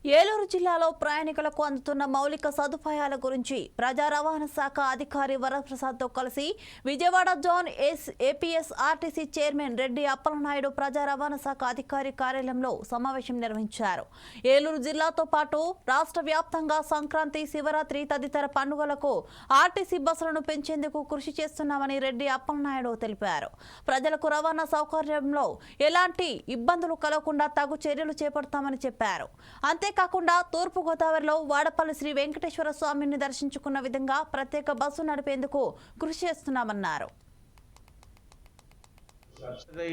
ఏలూరు జిల్లాలో ప్రయాణికులకు అందుతున్న మౌలిక సదుపాయాల గురించి ప్రజా రవాణా శాఖ అధికారి వరప్రసాద్తో కలిసి Vijayawada zone APS RTC chairman Reddy Appalanaidu ప్రజా రవాణా శాఖ అధికారి కార్యాలయంలో సమావేశం నిర్వహించారు. ఏలూరు జిల్లాతో పాటు రాష్ట్ర వ్యాప్తంగా సంక్రాంతి, శివరాత్రి తదితర పండుగలకు ఆర్టీసీ బస్సులను పెంచేందుకు కృషి చేస్తున్నామని రెడ్డి అప్పలనాయుడు తెలిపారు. ప్రజలకు రవాణా సౌకర్యంలో ఎలాంటి ఇబ్బందులు కలగకుండా తగు చర్యలు చేపడతామని చెప్పారు. అంతేకాకుండా తూర్పు గోదావరిలో వాడపల్లి శ్రీ వెంకటేశ్వర స్వామిని దర్శించుకున్న విధంగా ప్రత్యేక బస్సు నడిపేందుకు కృషి చేస్తున్నామన్నారు.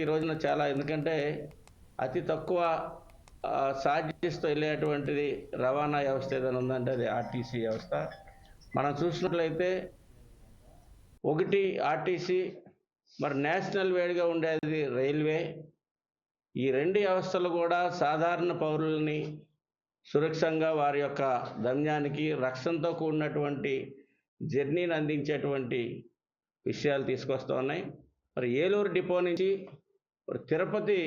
ఈ రోజున చాలా, ఎందుకంటే అతి తక్కువ ఛార్జెస్తో వెళ్ళేటువంటిది రవాణా వ్యవస్థ ఏదైనా ఉందంటే అది ఆర్టీసీ వ్యవస్థ. మనం చూసినట్లయితే ఒకటి ఆర్టీసీ, మరి నేషనల్ వేడిగా ఉండేది రైల్వే. ఈ రెండు వ్యవస్థలు కూడా సాధారణ పౌరులని సురక్షంగా వారి యొక్క గమ్యానికి రక్షణతో కూడినటువంటి జర్నీని అందించేటువంటి విషయాలు తీసుకొస్తూ ఉన్నాయి. మరి ఏలూరు డిపో నుంచి తిరుపతి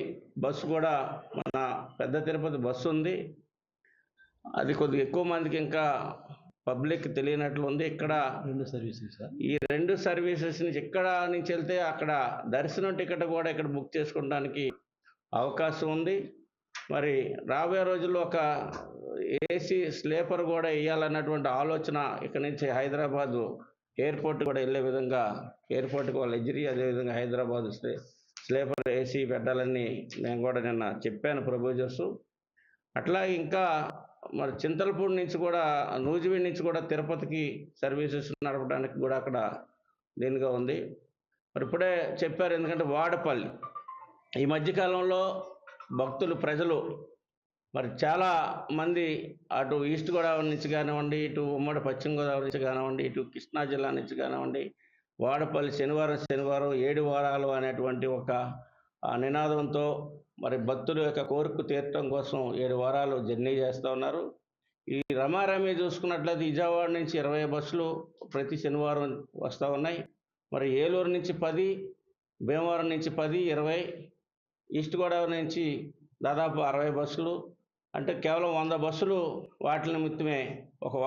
బస్సు కూడా, మన పెద్ద తిరుపతి బస్సు ఉంది. అది కొద్దిగా ఎక్కువ మందికి ఇంకా పబ్లిక్ తెలియనట్లు ఉంది. ఇక్కడ ఈ రెండు సర్వీసెస్ నుంచి ఇక్కడ నుంచి వెళ్తే అక్కడ దర్శనం టికెట్ కూడా ఇక్కడ బుక్ చేసుకోవడానికి అవకాశం ఉంది. మరి రాబోయే రోజుల్లో ఒక ఏసీ స్లీపర్ కూడా వేయాలన్నటువంటి ఆలోచన ఇక్కడ నుంచి హైదరాబాదు ఎయిర్పోర్ట్ కూడా వెళ్ళే విధంగా, ఎయిర్పోర్ట్కి వాళ్ళ ఎజిరి, అదేవిధంగా హైదరాబాద్ స్లీపర్ ఏసీ పెట్టాలని నేను కూడా నిన్న చెప్పాను ప్రపోజల్స్. అట్లాగే ఇంకా మరి చింతలపూడి నుంచి కూడా, నూజివీడ్ నుంచి కూడా తిరుపతికి సర్వీసెస్ నడపడానికి కూడా అక్కడ దీనిగా ఉంది. మరి ఇప్పుడే చెప్పారు, ఎందుకంటే వాడపల్లి ఈ మధ్యకాలంలో భక్తులు, ప్రజలు మరి చాలా మంది అటు ఈస్ట్ గోదావరి నుంచి కానివ్వండి, ఇటు ఉమ్మడి పశ్చిమ గోదావరి నుంచి కానివ్వండి, ఇటు కృష్ణా జిల్లా నుంచి కానివ్వండి, వాడపల్లి శనివారం 7 వారాలు అనేటువంటి ఒక నినాదంతో మరి భక్తుల యొక్క కోరిక తీర్చడం కోసం 7 వారాలు జర్నీ చేస్తూ ఉన్నారు. ఈ రమారమి చూసుకున్నట్లయితే విజయవాడ నుంచి 20 బస్సులు ప్రతి శనివారం వస్తూ ఉన్నాయి. మరి ఏలూరు నుంచి 10, భీమవరం నుంచి 10, 20, ఈస్ట్ గోదావరి నుంచి దాదాపు 60 బస్సులు, అంటే కేవలం 100 బస్సులు వాటి నిమిత్తమే ఒక